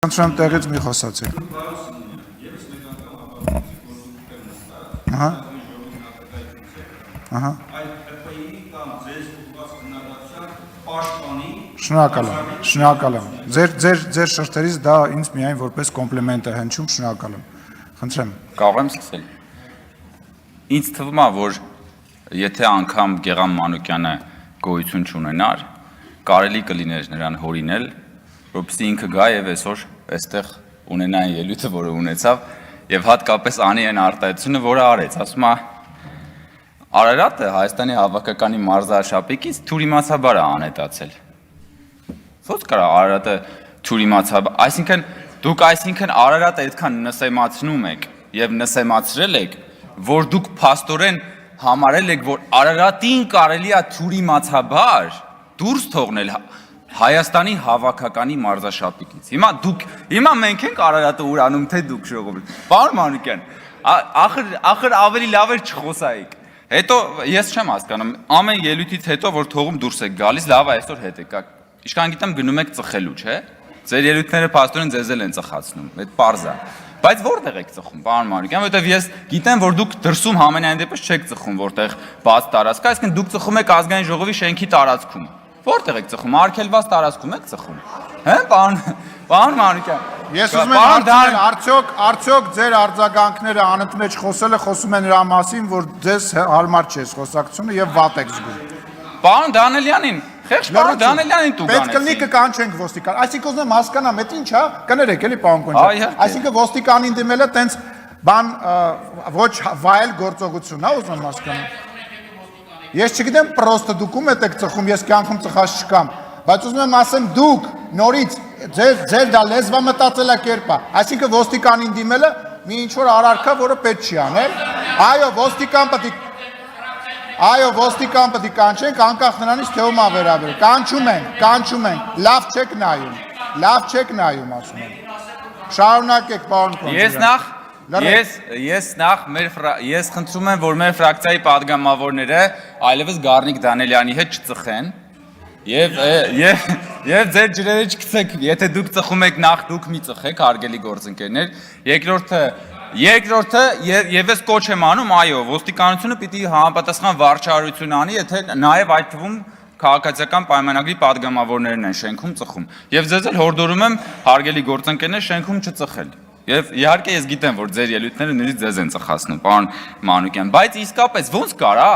Խնդրեմ տեղից մի խոսացեք։ Շնորհակալ եմ։ Ձեր շրթերից դա ինձ միայն որպես կոմպլիմենտ է հնչում, շնորհակալ եմ։ Խնդրեմ։ Կարող եմ սկսել։ Ինձ թվում է, որ եթե անգամ Գեղամ Մանուկյանը գոյություն չունենար, կարելի կլիներ նրան հորինել, որպեսզի ինքը գա եւ այսօր այստեղ ունենա այն ելույթը, որը ունեցավ, եւ հատկապես անի այն արտահայտությունը, որը արեց, ասում է Արարատը Հայաստանի հավաքականի մարզաշապիկից թյուրիմացաբար է անհետացել։ Ո՞նց կարա Արարատը թյուրիմացաբար, այսինքն Արարատը այդքան նսեմացնում եք եւ նսեմացրել եք, որ դուք փաստորեն համարել եք, որ Արարատին կարելի է թյուրիմացաբար դուրս թողնել Հայաստանի հավաքականի մարզաշապիկից։ Հիմա մենք ենք Արարատը ուրանում, թե դուք ժողովուրդ։ Պարոն Մանուկյան, ախր ավելի լավ էր չխոսայիք։ Հետո ես չեմ հասկանում, ամեն ելույթից հետո որ թողում դուրս եք գալիս, լավ է այսօր հետ եկաք։ Ինչքան գիտեմ գնում եք ծխելու, չէ՞։ Ձեր ելույթները փաստորեն ձեզ էլ են ծխացնում, այդ պարզ է։ Բայց որտեղ եք ծխում, պարոն Մանուկյան, որովհետև ես գիտեմ, որ դուք դրսում համենայն դեպս չեք ծխում, որտեղ բաց տարածք է, այսինքն դուք ծխում եք ազգային ժողովի շենքի տարածքում։ Որտեղ եք ծխում, արգելված տարածքում եք ծխում։ Հա, պարոն Մանուկյան։ Ես ուզում եմ հարցնել, արդյոք ձեր արձագանքները անընդմեջ խոսում են նրա մասին, որ ձեզ հարմար չէ խոսակցությունը եւ վատ եք զգում։ Պարոն Դանելյանին, խեղճ պարոն Դանելյանին դուք անեցիք։ Պետք կլինի կկանչենք ոստիկան։ Այսինքն ուզում եմ հասկանամ, դա ինչ է, կներեք էլի պարոն Կոնջյան։ Այսինքն ոստիկանին դիմելը տենց բան ոչ վայել գործողություն է, ուզում եմ հասկանամ։ Ես չգիտեմ պրոստը դուք ում եք ծխում, ես կյանքում ծխած չկամ, բայց ուզում եմ ասեմ դուք նորից ձեր դա լեզվամտածելակերպ է, այսինքն ոստիկանին դիմելը մի ինչ որ արարքա, որը պետք չի անել։ Այո, ոստիկան պետք է կանչենք, անկախ նրանից թե ում է վերաբերում։ Կանչում ենք, լավ չեք նայում, ասում եմ։ Շարունակեք, պարոն Կոնջյան։ Ես խնդրում եմ, որ մեր ֆրակցիայի պատգամավորները այլևս Գառնիկ Դանելյանի հետ չծխեն եւ ձեր ջրերը չգցեք, եթե դուք ծխում եք նախ դուք մի ծխեք, հարգելի գործընկերներ։ Երկրորդը եւ ես կոչ եմ անում, այո, ոստիկանությունը պիտի համապատասխան վարչարություն անի, եթե նաեւ այդ թվում քաղաքացիական պայմանագրի պատգամավորներն են շենքում ծխում։ Եվ ձեզ էլ հորդորում եմ, հարգելի գործընկերներ, շենքում չծխել։ Եվ իհարկե ես գիտեմ, որ ձեր ելույթները նույնիսկ ձեզ են ծխացնում, պարոն Մանուկյան, բայց իսկապես ո՞նց կարա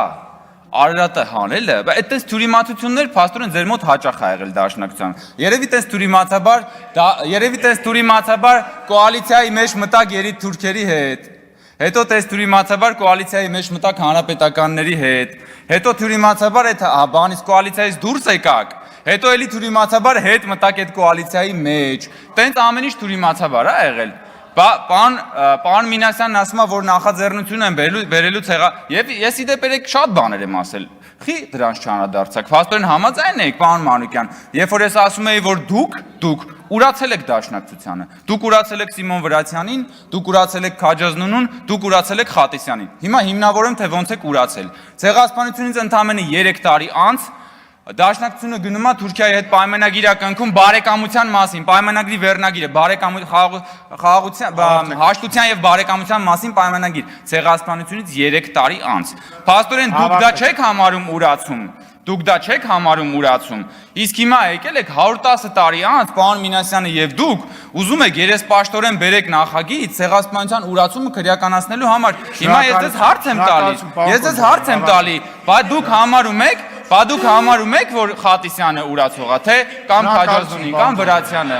Արարատը հանելը, այդպես թյուրիմացություններ փաստորեն ձեր մոտ հաճախ ա եղել դաշնակցության։ Երևի տես թյուրիմացաբար կոալիցիայի մեջ մտակ երիտ թուրքերի հետ։ Հետո տես թյուրիմացաբար կոալիցիայի մեջ մտակ հանրապետականների հետ։ Հետո թյուրիմացաբար այդ բանից կոալիցիայից դուրս եկաք։ Հետո էլի թյուրիմացաբար հետ մտակ այդ կոալիցիայի մեջ։ Տենց ամեն ինչ թյուրիմացաբար ա եղել։ Պարոն Մինասյանն ասում է, որ նախաձեռնություն են բերելուց եղա, եւ ես իդեպ երեք շատ բաներ եմ ասել։ Խի դրանց չանադարձակ, փաստորեն համաձայն եք, պարոն Մանուկյան, երբ որ ես ասում էի, որ դուք ուրացել եք դաշնակցությանը, դուք ուրացել եք Սիմոն Վրացյանին, դուք ուրացել եք Քաջազնունուն, դուք ուրացել եք Խատիսյանին։ Հիմա հիմնավորում թե ոնց եք ուրացել։ Ցեղասպանությունից ընդամենը 3 տարի անց Դաշնակցությունը գնում է Թուրքիայի հետ պայմանագիր կնքում բարեկամության մասին, պայմանագրի վերնագիրը, հաշտության եւ բարեկամության մասին պայմանագիր, ցեղասպանությունից 3 տարի անց։ Փաստորեն դուք դա չեք համարում ուրացում, իսկ հիմա եկել եք 110 տարի անց, պարոն Մինասյանը եւ դուք ուզում եք երեսպաշտորեն բերեք նախագիծ ցեղասպանության ուրացումը քրեականացնելու համար։ Հիմա ես ձեզ հարց եմ տալի, բայց դուք համարում եք, որ Խատիսյանը ուրացող է, թե կամ Քաջազնունին, կամ Վրացյանը։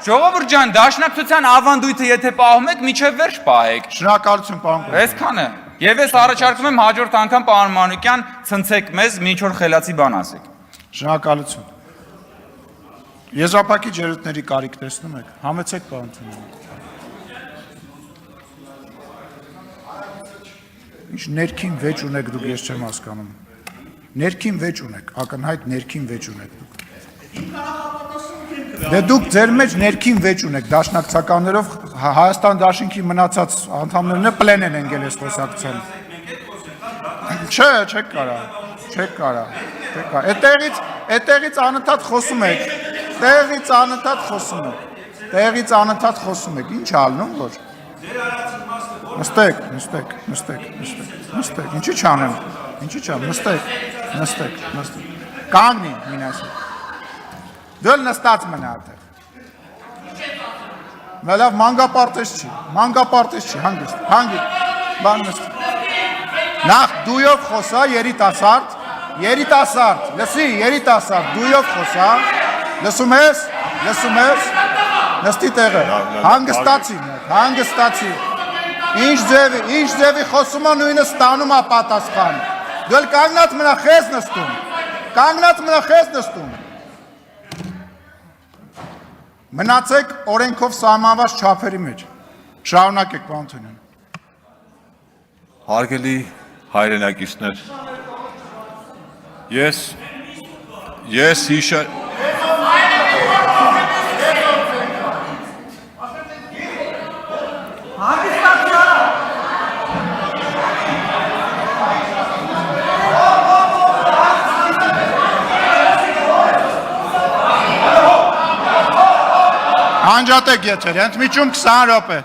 Ժողովուրդ ջան, դաշնակցության ավանդույթը եթե պահում եք, միջև վերջ պահեք։ Շնորհակալություն, պարոն Կոնջյան։ Այսքանը։ Եվ ես առաջարկում եմ հաջորդ անգամ պարոն Մանուկյան ցնցեք մեզ, մի ինչ որ խելացի բան ասեք։ Շնորհակալություն։ Եզրափակիչ ելույթների կարիք տեսնում եք։ Համեցեք, պարոն Թումանյան։ Ինչ ներքին վեճ ունեք դուք, ես չեմ հասկանում։ Ներքին վեճ ունեք, ակնհայտ ներքին վեճ ունեք դուք։ Դե դուք ձեր մեջ ներքին վեճ ունեք դաշնակցականներով Հայաստան դաշինքի մնացած անդամներն պլեն են ընկել այս խոսակցության։ Չէ, չեք կարա։ Այդտեղից անընդհատ խոսում եք։ Տեղից անընդհատ խոսում եք, ինչ ալնում որ։ Նստեք, ինչի չանեմ, նստեք։ Կանգնի, մինասի։ Դու էլ նստած մնա այդտեղ։ Լավ, մանգապարտեզ չի, հանգիստ, բան նստի։ Նախ դույով խոսա, երիտասարդ, լսի, դույով խոսա, լսում ես, նստի տեղը, հանգստացի, ինչ ձևի խոսում է նույնը ստանում է պատասխան, դու էլ կանգնած մնա խես նստում, մնացեք օրենքով սահմանված չափերի մեջ, շարունակեք պարոն Օթոնյան։ Հարգելի հայրենակիցներ, ես հիշա Անջատեք եթեր, ընդմիջում 20 րոպե։